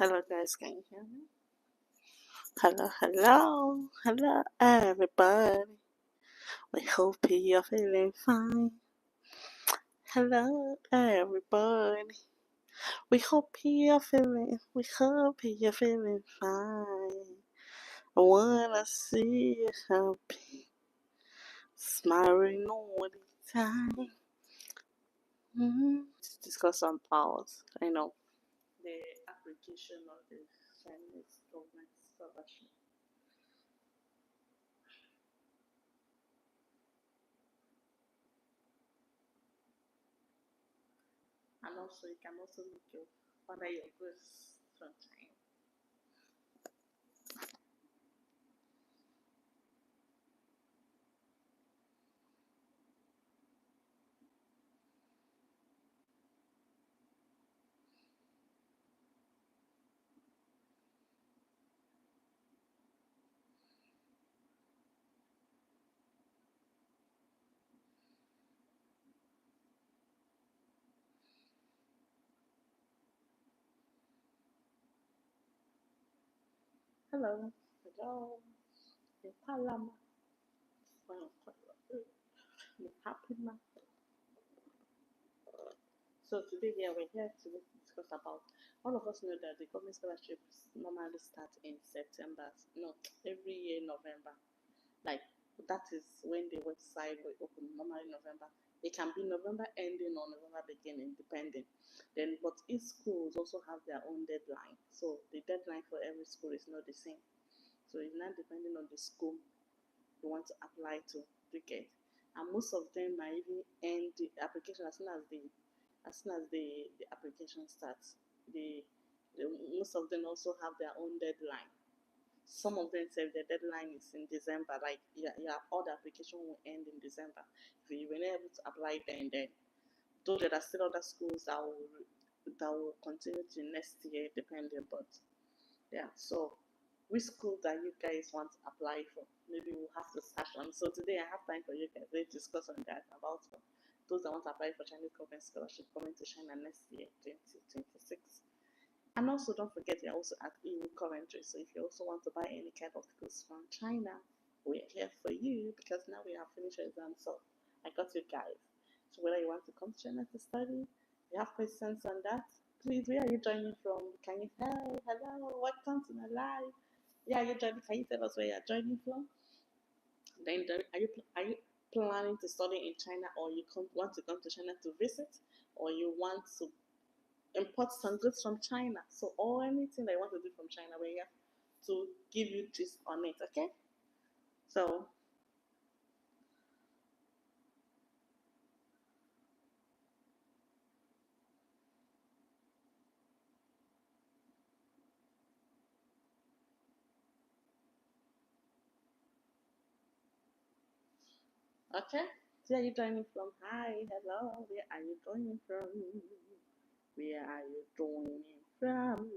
Hello guys, can you hear me? Hello everybody. We hope you're feeling fine. Hello everybody. We hope you're feeling fine. I wanna see you happy, smiling all the time. Let's discuss some powers. I know the application of the Chinese government scholarship. And also you can also look your whether your goods from China. Hello. Hello. The Palama. The happy man. So today we're here to discuss about all of us know that the government scholarships normally start in September. No, every year November. Like that is when the website will open normally November. It can be November ending or November beginning, depending. Then but each schools also have their own deadline. So the deadline for every school is not the same. So it's not depending on the school you want to apply to get. And most of them might even end the application as soon as the application starts. The most of them also have their own deadline. Some of them say the deadline is in December, like all the application will end in December. If you were not able to apply then though there are still other schools that will continue to next year depending, but yeah. So which school that you guys want to apply for? Maybe we'll have to start on. So today I have time for you guys. Let's discuss on that about those that want to apply for Chinese government scholarship coming to China next year, 2026. And also don't forget we're also at EU commentary. So if you also want to buy any kind of goods from China, we're here for you because now we have finished exams. So I got you guys. So whether you want to come to China to study, you have questions on that, please, where are you joining from? Can you tell? Hello, welcome to my live. Yeah, you joining? Can you tell us where you're joining from? Then are you planning to study in China, or you want to come to China to visit, or you want to import some goods from China? So or anything that you want to do from China, we're here to give you gist on it. Okay? So okay. Where are you joining from? Hi, hello. Where are you joining from? Where are you joining from?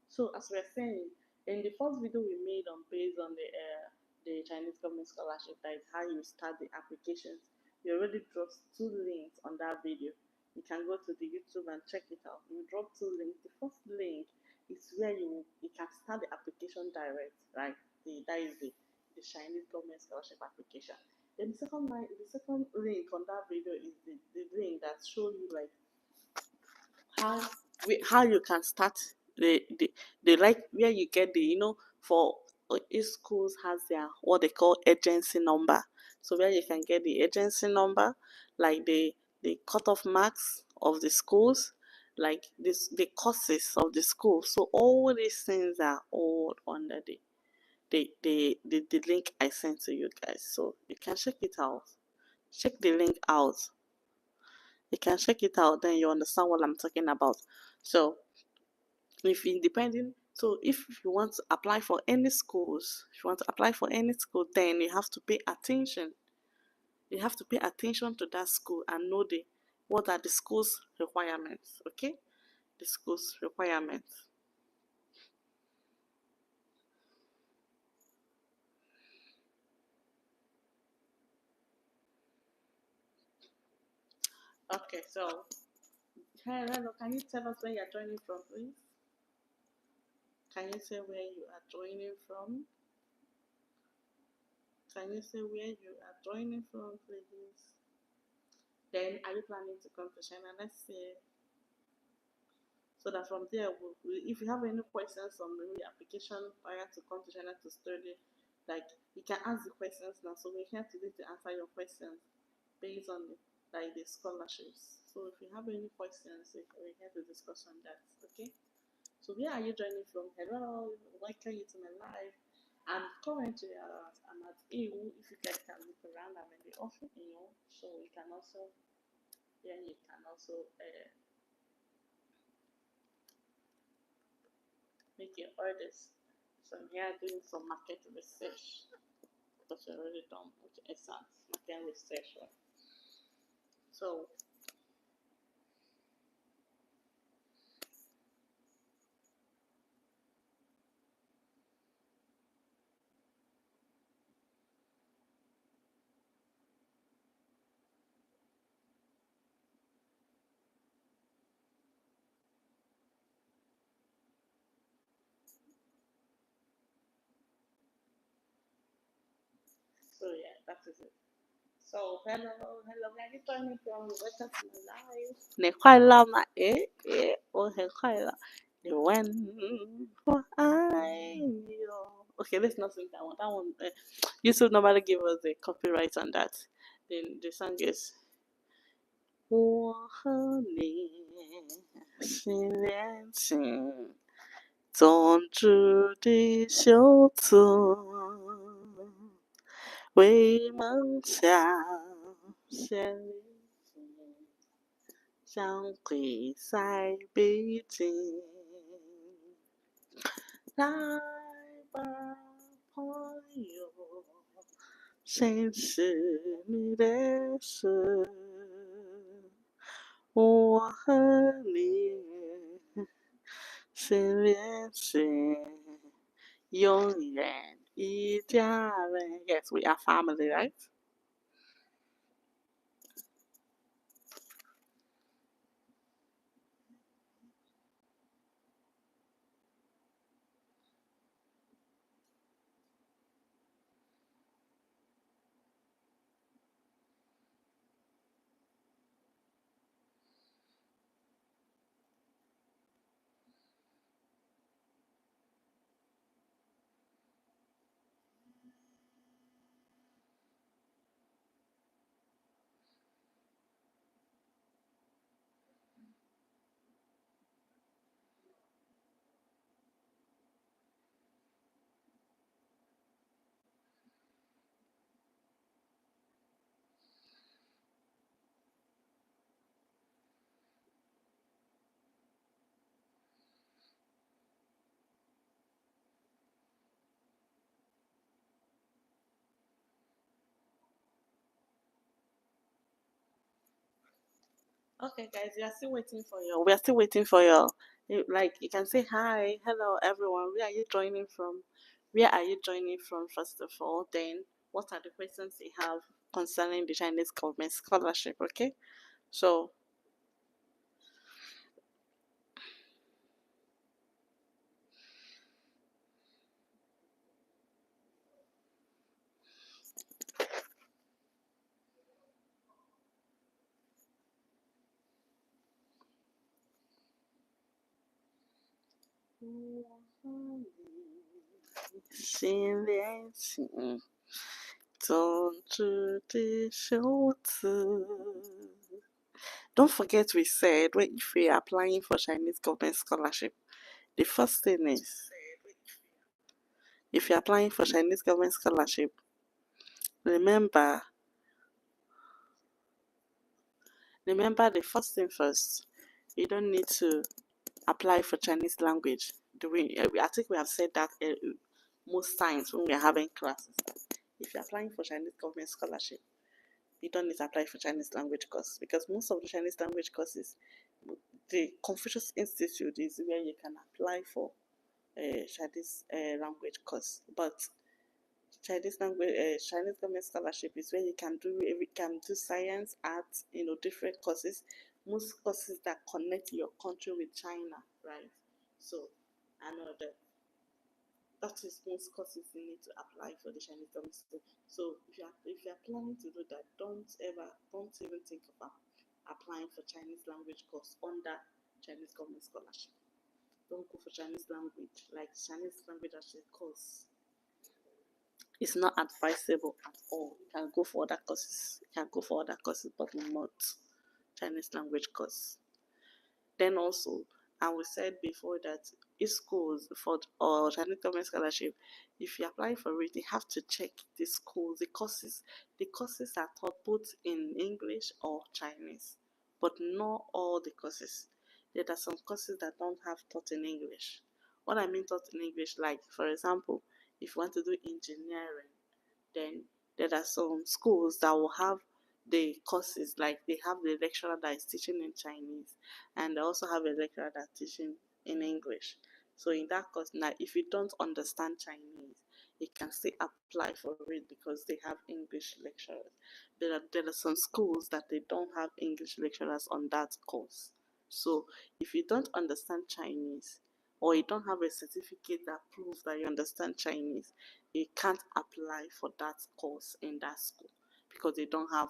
So as we're saying, in the first video we made on based on the Chinese government scholarship, that is how you start the applications. We already dropped two links on that video. You can go to the YouTube and check it out. We dropped two links. The first link is where you can start the application direct, right? That is the Chinese government scholarship application. Then the second link on that video is the link that shows you like how how you can start the like where you get the for each schools has their what they call agency number. So where you can get the agency number, like the cutoff marks of the schools, like the courses of the school. So all these things are all under the link I sent to you guys. So you can check it out. Check the link out. You can check it out, then you understand what I'm talking about. So if you depending so if you want to apply for any schools, if you want to apply for any school, then you have to pay attention. You have to pay attention to that school and know the what are the school's requirements. Okay, the school's requirements. Okay, so Hello, can you tell us where you're joining from, please? Can you say where you are joining from? Can you say where you are joining from, please? Then, are you planning to come to China next year? So that from there, if you have any questions on the application prior to come to China to study, like you can ask the questions now. So we're here today to answer your questions based on the scholarships. So if you have any questions, we're here to discuss on that. Okay. So where are you joining from? Hello, welcome you to my live. And currently, I'm at EU. If you guys can look around, I'm in the office, so you can also, make your orders. So I'm here doing some market research because we're already done with essence market research. Right? So yeah, that is it. So hello, where are you joining from? Welcome to my live. 你快乐吗？我很快乐。你问我爱你哦。Okay, let's not sing that one. That one, YouTube normally give us a copyright on that. Then the song is 我和你是恋情，总注定修足，为梦想献相会在北京。来吧，朋友，谁是你的事？我和你是恋情，永远一家人。Yes, we are family, right? Okay, guys, we are still waiting for your. We are still waiting for your. Like you can say hi, hello everyone. Where are you joining from? Where are you joining from? First of all, then what are the questions you have concerning the Chinese government scholarship? Okay, so心连心，总之的修辞。Don't forget we said if we are applying for Chinese government scholarship, the first thing is if you're applying for Chinese government scholarship, remember the first thing first, you don't need to apply for Chinese language. I think we have said that most times when we're having classes. If you're applying for Chinese government scholarship, you don't need to apply for Chinese language course because most of the Chinese language courses, the Confucius Institute is where you can apply for Chinese language course. But Chinese government scholarship is where you can do science, arts, different courses. most courses that connect your country with China, right? So I know that is most courses you need to apply for the Chinese government school. So if you are planning to do that, don't even think of applying for Chinese language course under Chinese government scholarship. Don't go for Chinese language, like Chinese language as a course. It's not advisable at all. You can go for other courses. You can go for other courses, but not Chinese language course. Then also, and we said before that if schools for or Chinese government scholarship, if you apply for it, you have to check the schools, the courses. The courses are taught both in English or Chinese, but not all the courses. There are some courses that don't have taught in English. What I mean taught in English, like for example, if you want to do engineering, then there are some schools that will have the courses, like they have the lecturer that is teaching in Chinese, and they also have a lecturer that's teaching in English. So in that course, now if you don't understand Chinese, you can still apply for it because they have English lecturers. There are some schools that they don't have English lecturers on that course. So if you don't understand Chinese, or you don't have a certificate that proves that you understand Chinese, you can't apply for that course in that school because they don't have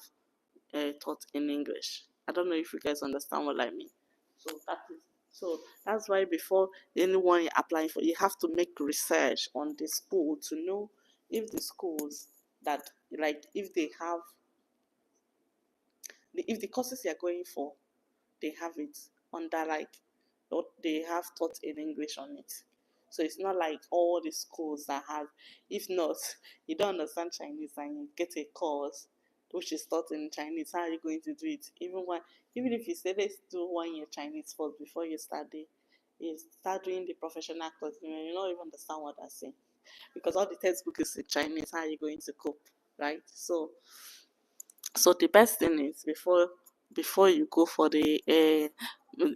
taught in English. I don't know if you guys understand what I mean. So that's why before anyone you're applying for, you have to make research on the school to know if the schools that, like, if the courses you're going for, they have it under, like, what they have taught in English on it. So it's not like all the schools that have. If not, you don't understand Chinese and you get a course which is taught in Chinese. How are you going to do it? Even if you say let's do 1 year Chinese first before you start doing the professional course, you don't even understand what they're saying because all the textbook is in Chinese. How are you going to cope, right? So the best thing is before you go for the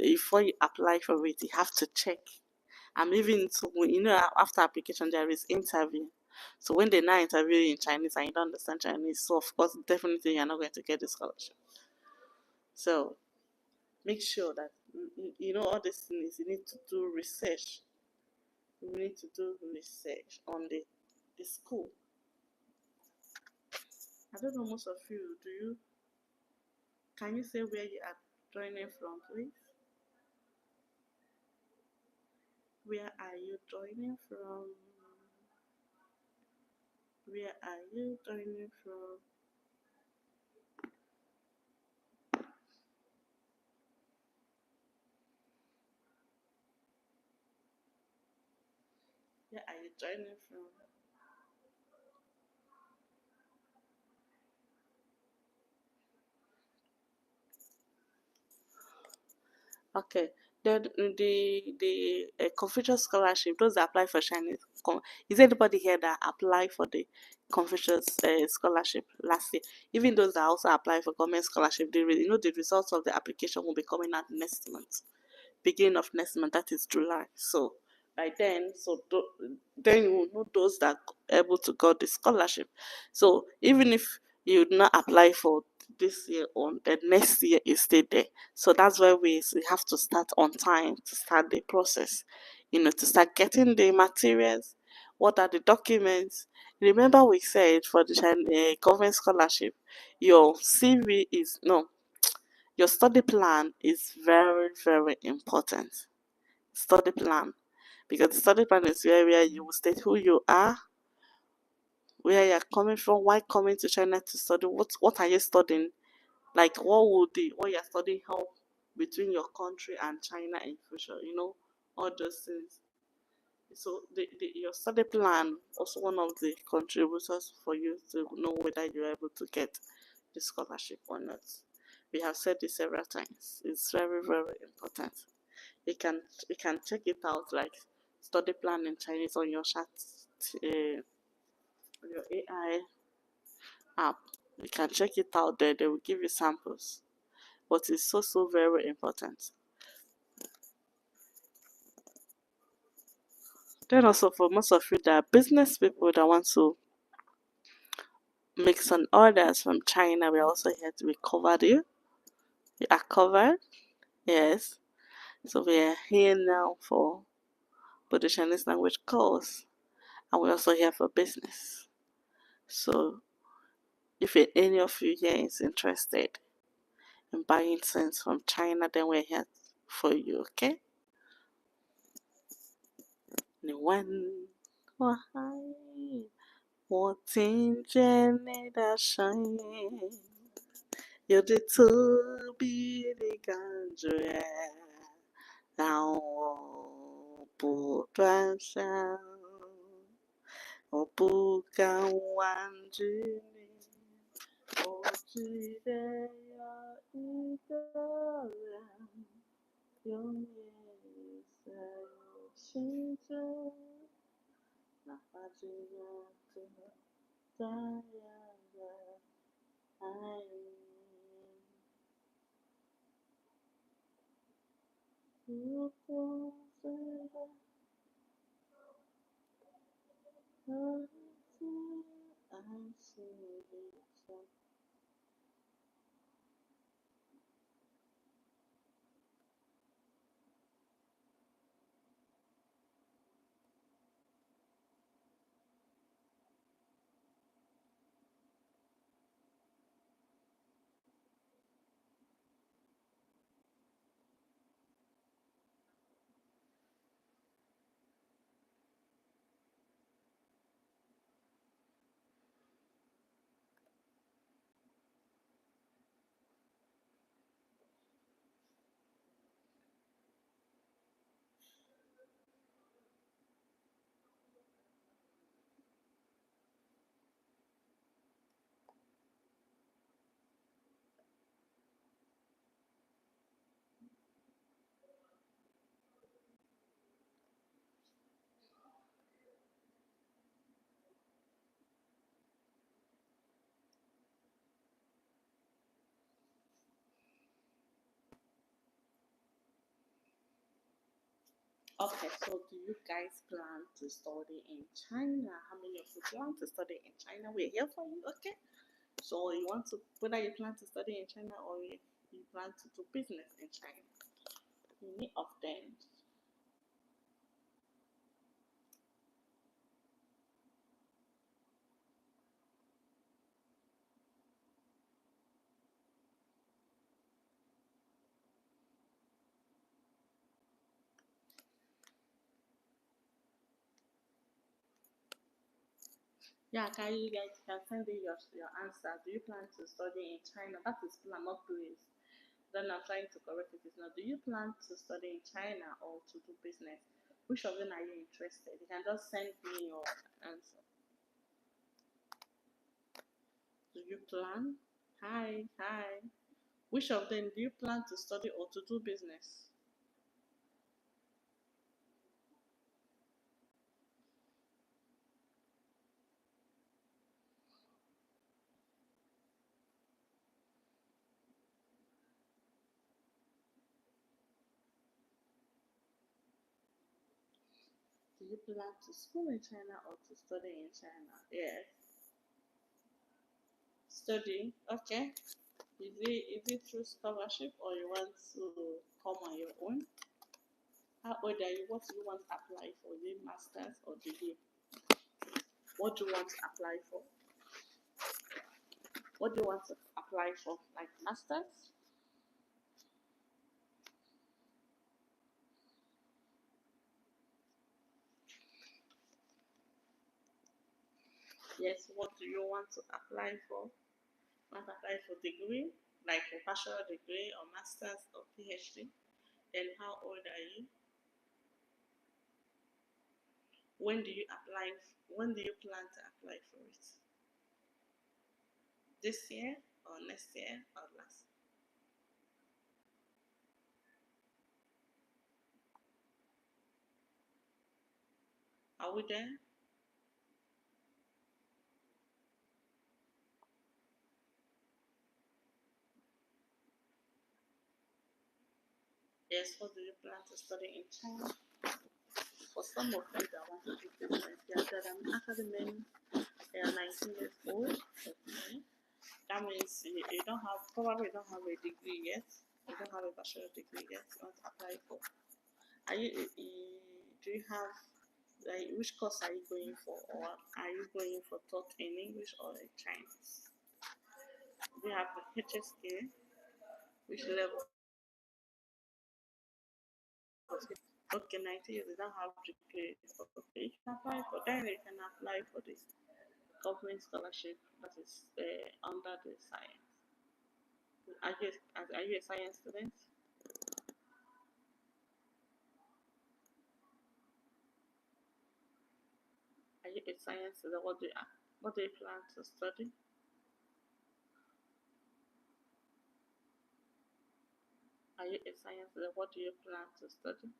before you apply for it, you have to check. And even so, after application there is interview. So when they now interview you in Chinese and you don't understand Chinese, so of course definitely you're not going to get the scholarship. So make sure that you know all these things. You need to do research. You need to do research on the school. I don't know, most of you, can you say where you are joining from, please? Where are you joining from? Where are you joining from? Where are you joining from? Okay. Then the Confucius scholarship, those that apply for Chinese, is anybody here that apply for the Confucius scholarship last year? Even those that also apply for government scholarship, the results of the application will be coming out next month, beginning of next month, that is July. So by then, then you will know those that are able to get the scholarship. So even if you do not apply for this year, on the next year is still there. So that's why we have to start on time to start the process, to start getting the materials. What are the documents? Remember we said for the government scholarship, your CV is no, your study plan is very, very important. Study plan. Because the study plan is where you will state who you are, where you're coming from, why coming to China to study, what are you studying, like what you're studying help between your country and China in future, all those things. So your study plan also one of the contributors for you to know whether you're able to get the scholarship or not. We have said this several times. It's very, very important. You can check it out, like study plan in Chinese on your chat, on your AI app. You can check it out there. They will give you samples, but it's so very important. Then also for most of you that are business people that want to make some orders from China, we're also here to recover you. You are covered? Yes. So we are here now for the Chinese language course, and we're also here for business. So if any of you here is interested in buying things from China, then we're here for you, okay? 你问我爱，我听见你的声音，有着特别的感觉，让我不断想，我不敢忘记你。我记得有一个人，永远在我心中，哪怕只有个这样的爱你。如果最后还是爱是一场。Okay, so do you guys plan to study in China? How many of you plan to study in China? We're here for you, okay? So you want to, whether you plan to study in China or you plan to do business in China, any of them. Yeah, can you guys can send in your answer. Do you plan to study in China? That is plan, not please. Then I'm trying to correct it. It's not. Do you plan to study in China or to do business? Which of them are you interested? You can just send me your answer. Do you plan? Hi, hi. Which of them do you plan to study or to do business? Do you plan to school in China or to study in China? Yes. Study, okay. Is it through scholarship or you want to come on your own? How old are you? What do you want to apply for? Is it masters or degree? What do you want to apply for? What do you want to apply for? Like masters? Yes, what do you want to apply for? Want to apply for degree, like a bachelor degree or masters or PhD? Then how old are you? When do you apply? When do you plan to apply for it? This year or next year or last? Are we there? Yes, what do you plan to study in China? For some of you that want to do business, they are academic, they are 19 years old. Okay. That means you don't have, probably don't have a degree yet. You don't have a bachelor degree yet, you want to apply for. Are you, do you have, like, which course are you going for, or are you going for taught in English or in Chinese? Do you have a HSK? Which level? Okay, 90 years, you don't have degree. Okay, you can apply for, then you can apply for this government scholarship that is under the science. Are you a science student? Are you a science student? What do you plan to study? Are you a science student? What do you plan to study?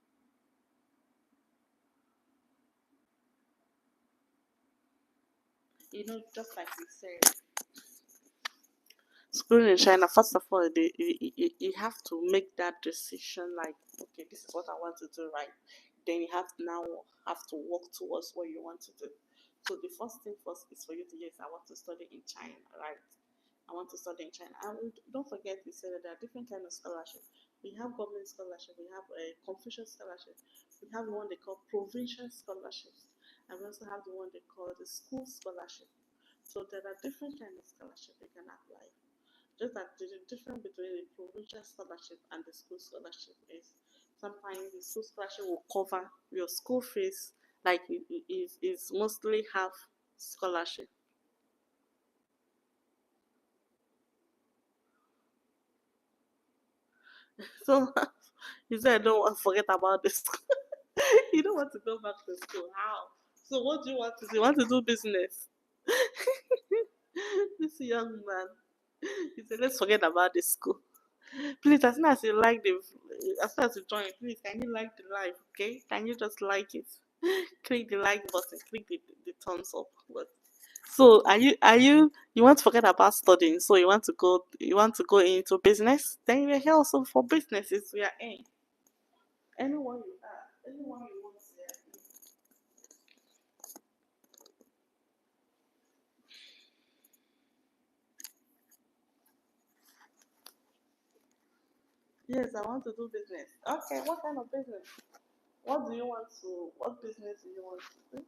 Just like you said, schooling in China, first of all, you have to make that decision like, okay, this is what I want to do, right? Then you have to now have to work towards what you want to do. So the first thing first is for you to, yes, I want to study in China, right? I want to study in China. And don't forget, we said that there are different kinds of scholarship. We have government scholarship, we have a Confucius scholarship, we have the one they call provincial scholarships, and we also have the one they call the school scholarship. So there are different kinds of scholarship you can apply. Just that the difference between the provincial scholarship and the school scholarship is sometimes the school scholarship will cover your school fees, like it is mostly half scholarship. So you said, I don't want to forget about this. You don't want to go back to school. How? So what do you want to do? You want to do business? This young man, he said, let's forget about the school. Please, as soon as you like as soon as you join, please, can you like the live? Okay, can you just like it? Click the like button, click the thumbs up button. So, you want to forget about studying? So you want to go into business? Then we're here also for businesses. We are in anyone you want to. Yes, I want to do business. Okay, what kind of business? What business do you want to do?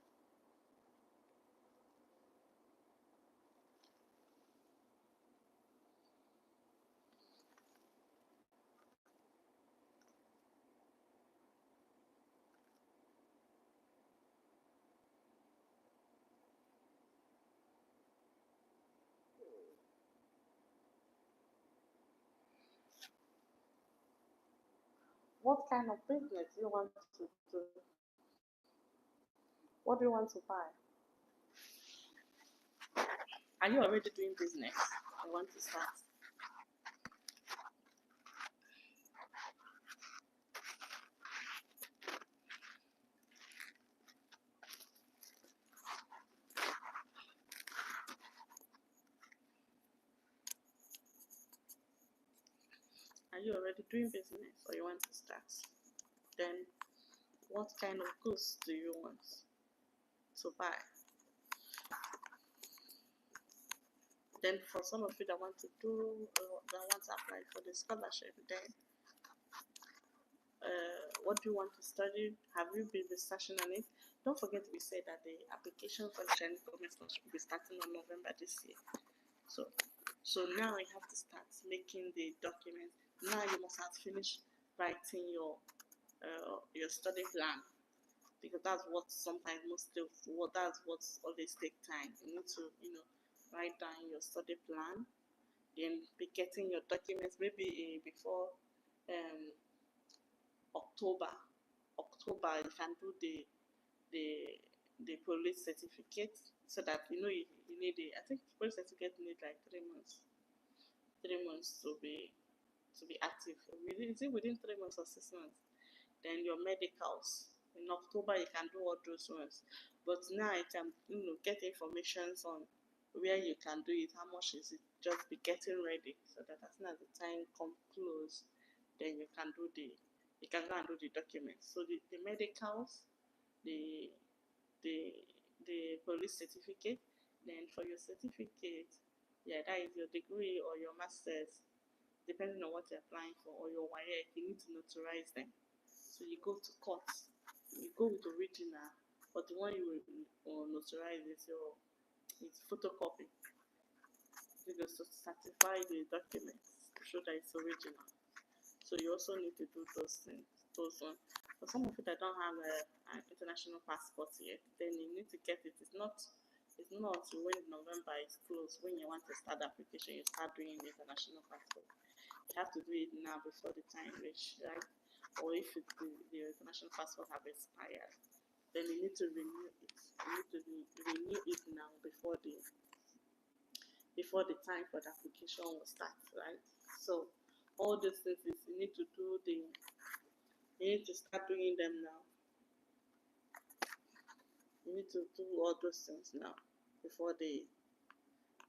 What kind of business do you want to do? What do you want to buy? Are you already doing business? I want to start. Are you already doing business or you want to start? Then what kind of goods do you want to buy? Then for some of you that want to apply for the scholarship, then what do you want to study? Have you been researching on it? Don't forget we said that the application for the Chinese government scholarship will be starting on November this year. So now you have to start making the documents. Now you must have finished writing your study plan, because that's what sometimes that's what always take time. You need to write down your study plan, then be getting your documents maybe before um, October. October you can do the the police certificate, so that you need I think police certificate need like 3 months. 3 months to be active. Within 3 months or 6 months? Then your medicals. In October you can do all those ones. But now you can get information on where you can do it, how much is it, just be getting ready, so that as soon as the time comes close, then you can go and do the documents. So the medicals, the the the police certificate, then for your certificate, yeah, that is your degree or your master's, depending on what you're applying for, or your WAEC, you need to notarize them. So you go to court, you go with original, but the one you will notarize is your it's photocopy. You know, to certify the documents to show that it's original. So you also need to do those things. Those ones. For some of you that don't have an international passport yet, then you need to get it. It's not when November is closed, when you want to start the application, you start doing the international passport. You have to do it now before the time reach, right? Or if the international passport have expired, then you need to renew it. You need to renew it now before the time for the application will start, right? So all these things is you need to start doing them now. You need to do all those things now before the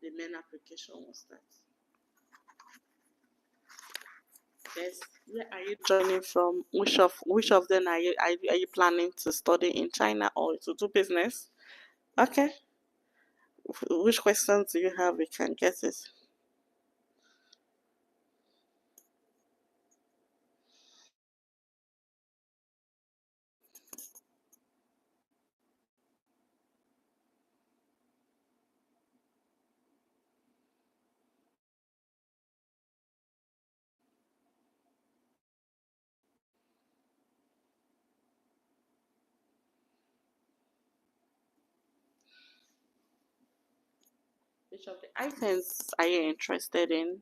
main application will start. Yes, where are you joining from? Which of them are you planning to study in China or to do business? Okay. Which questions do you have? We can get it. Which of the items are you interested in?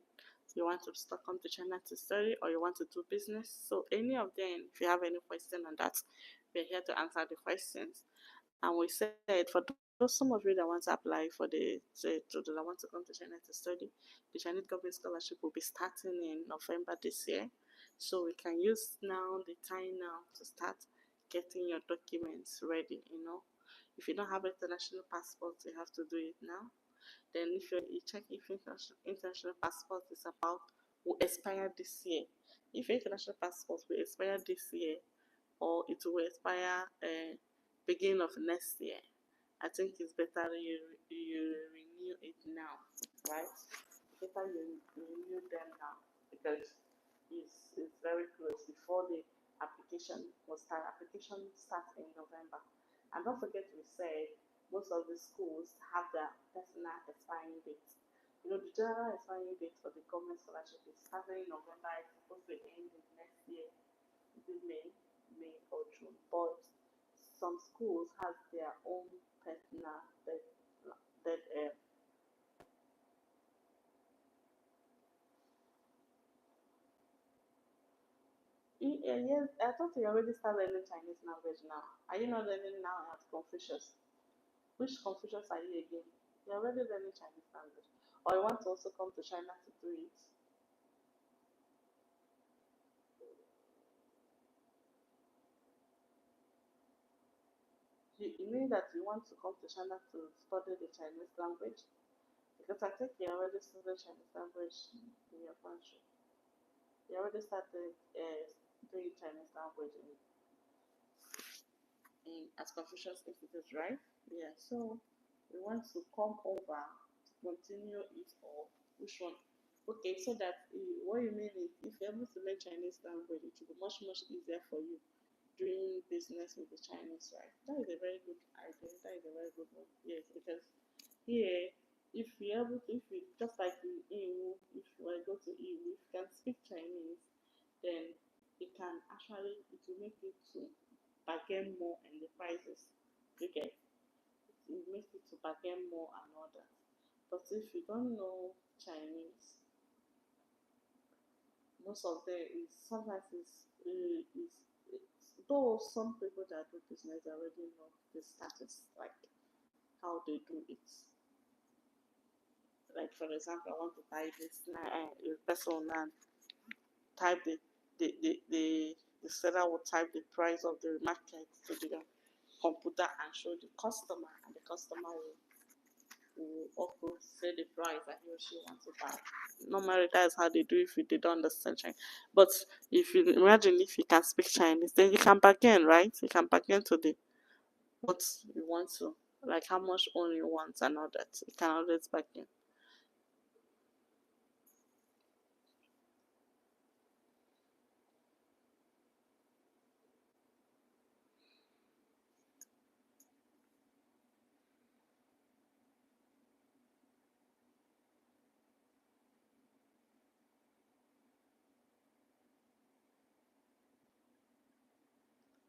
You want to come to China to study or you want to do business? So any of them, if you have any question on that, we're here to answer the questions. And we said for those some of you that want to apply for that want to come to China to study, the Chinese government scholarship will be starting in November this year. So we can use now the time now to start getting your documents ready. If you don't have an international passport, you have to do it now. Then if you check if international passport is about will expire this year. If your international passport will expire this year or it will expire beginning of next year, I think it's better you renew it now, right? Better you renew them now because it's very close before the application will start. Application starts in November. And don't forget we said most of the schools have their personal expiring date. The general expiring date for the government scholarship is starting in November. It's supposed to end in next year, May or June. But some schools have their own personal that yes, I thought you already started learning Chinese language now. Are you not learning now at Confucius? Which Confucius are you again? You're already learning Chinese language. Or you want to also come to China to do it? You mean that you want to come to China to study the Chinese language? Because I think you already studied Chinese language in your country. You already started doing Chinese language at Confucius Institute, right? Yeah, so we want to come over to continue it or which one? Okay, so that what you mean is if you're able to learn Chinese language, it will be much easier for you doing business with the Chinese, right? That is a very good idea. That is a very good one. Yes, because here, if you able to, if you just like in EU, if you want to go to EU, if you can speak Chinese, then it will make you to bargain more in the prices. You get it makes you to bargain more and all that. But if you don't know Chinese, most of them is sometimes it's though some people that do business already know the status, like how they do it. Like for example, I want to buy this person and type the seller will type the price of the market to the computer and show the customer, and the customer will also say the price that he or she wants to buy. Normally, that's how they do if they don't understand Chinese. But if you imagine if you can speak Chinese, then you can bargain, right? You can bargain to the what you want to, like how much own you want and all that. You can always bargain.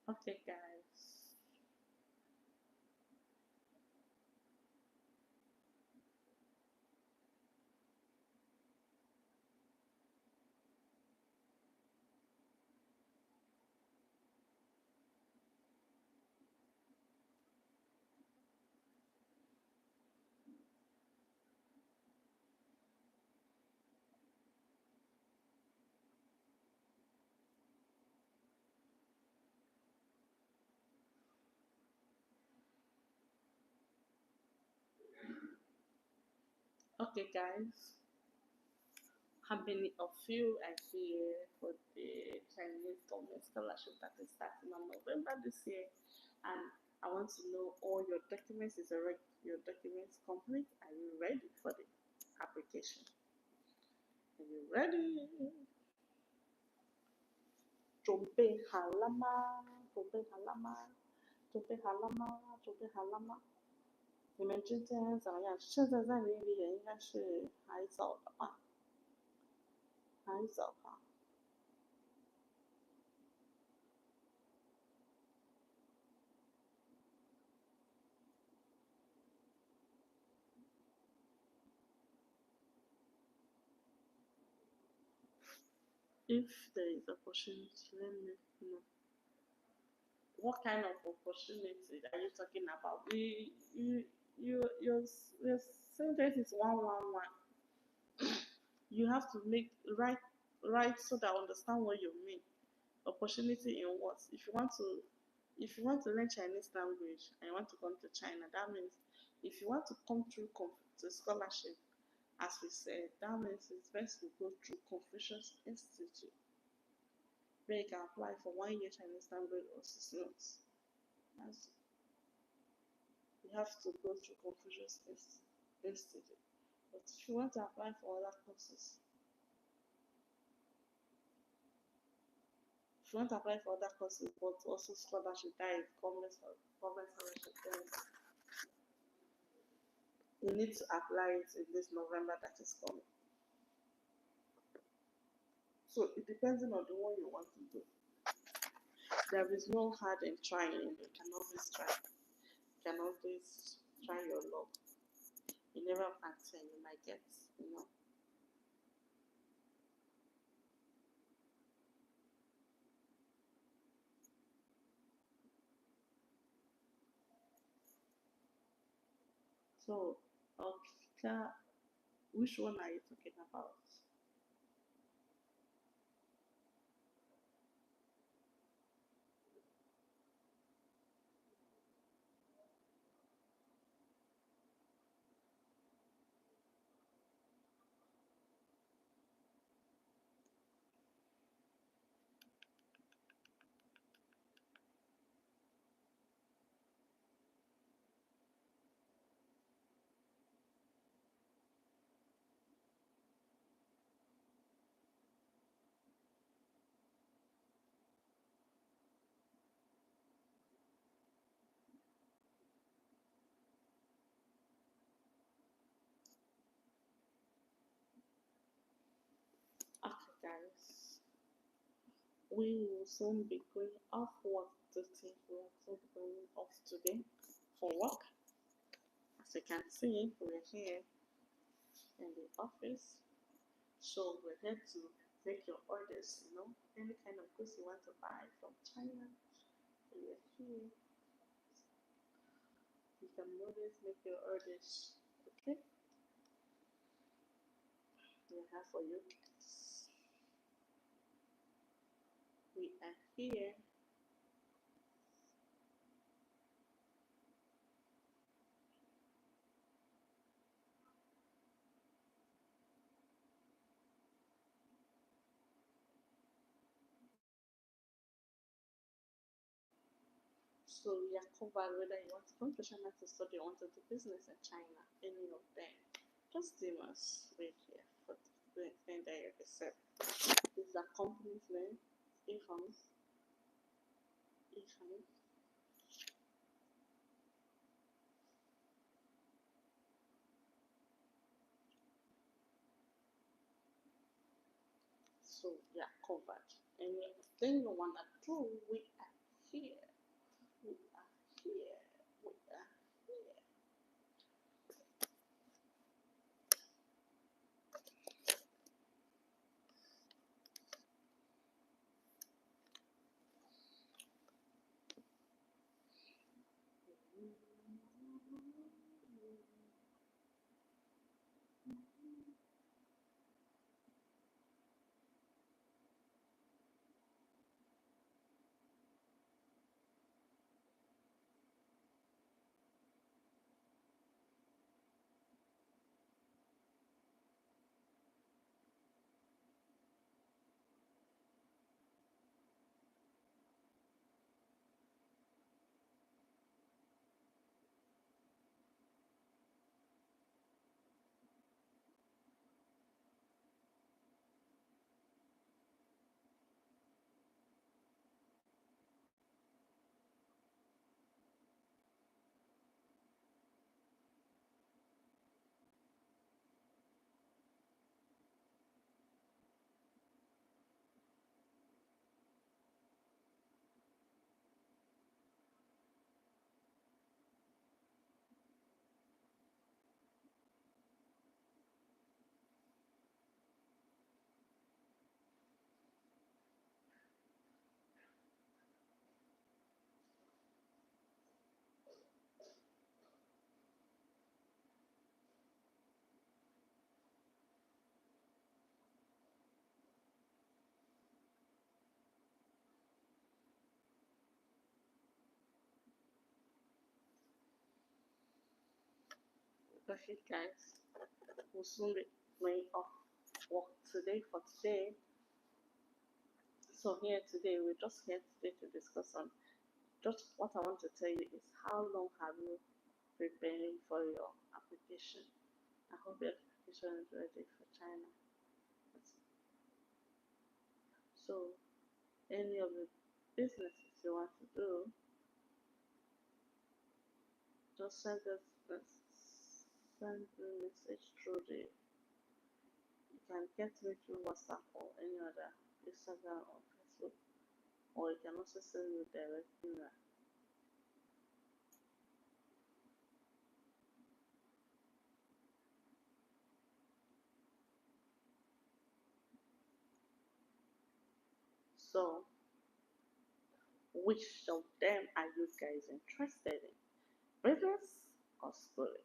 Okay, guys. Okay, guys. How many of you are here for the Chinese government scholarship that is starting on November this year? And I want to know all your documents. Is already your documents complete? Are you ready for the application? Are you ready? 准备好了吗？准备好了吗？准备好了吗？准备好了吗？你们今天怎么样？现在在你里也应该是还早的吧？还早吧？If there is opportunity, let me know. What kind of opportunity are you talking about? Your sentence is one. You have to make right so that I understand what you mean. Opportunity in what? If you want to learn Chinese language and you want to come to China, that means if you want to come through to scholarship, as we said, that means it's best to go through Confucius Institute, where you can apply for 1 year Chinese language or 6 months. That's, you have to go through Confucius Institute. But if you want to apply for other courses, if you want to apply for other courses, but also scholarship, that is government scholarship, then you need to apply it in this November that is coming. So it depends on the one you want to do. There is no hard in trying. You can always try. You can always try your luck. You never can tell, you might get. So, okay, which one are you talking about? Okay, guys, we will soon be going off work today. We are soon going off today for work. As you can see, we're here in the office. So we're here to take your orders, any kind of goods you want to buy from China. We're here. You can always make your orders. Okay? We have for you. We are here. So we are covered whether you want to come to China to study or want to do business in China, any of them. Just name us right here for the thing that you accept. This is the company's name, Ehang. Ehang. So we are covered. Anything you wanna do, we are here. We are here. We are here. Okay, guys, we'll soon be going off work today for today. So we're just here today to discuss on just what I want to tell you is how long have you preparing for your application? I hope your application is ready for China. So any of the businesses you want to do, just send the message through the. You can get me through WhatsApp or any other Instagram or Facebook, or you can also send me direct email. So, which of them are you guys interested in? Business or schooling?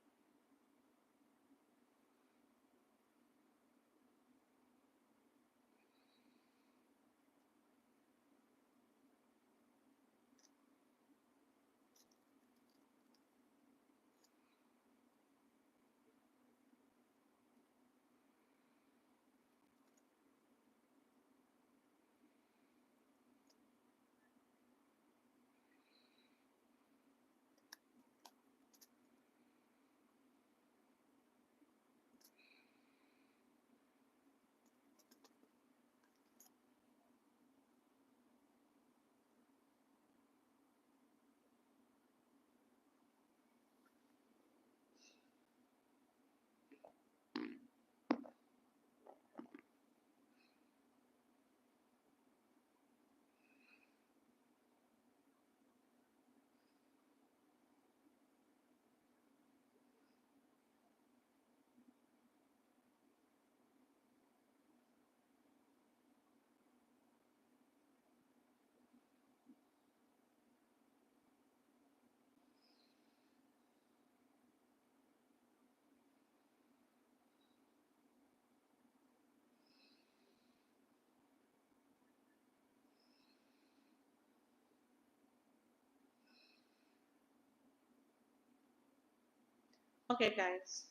Okay, guys,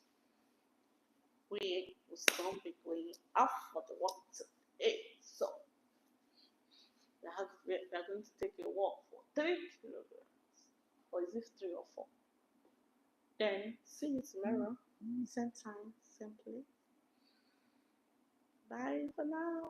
we will soon be going off for the walk today. So, we are going to take a walk for 3 kilograms. Or is this 3 or 4? Then, see you tomorrow. Same time, same place. Bye for now.